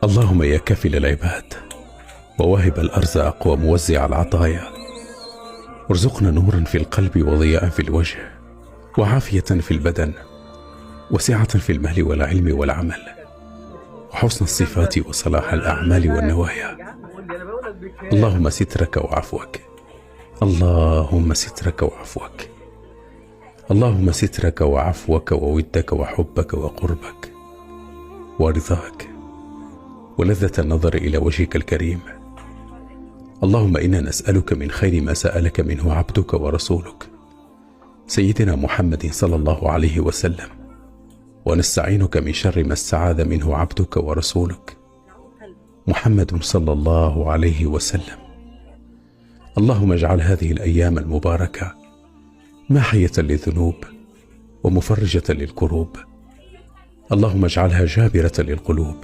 اللهم يا كافل العباد وواهب الأرزاق وموزع العطايا، ارزقنا نورا في القلب وضياء في الوجه وعافية في البدن وسعة في المال والعلم والعمل وحسن الصفات وصلاح الأعمال والنوايا. اللهم سترك وعفوك، اللهم سترك وعفوك، اللهم سترك وعفوك وودك وحبك وقربك ورضاك ولذة النظر إلى وجهك الكريم. اللهم إنا نسألك من خير ما سألك منه عبدك ورسولك سيدنا محمد صلى الله عليه وسلم، ونستعينك من شر ما استعاذ منه عبدك ورسولك محمد صلى الله عليه وسلم. اللهم اجعل هذه الأيام المباركة ماحية للذنوب ومفرجة للكروب، اللهم اجعلها جابرة للقلوب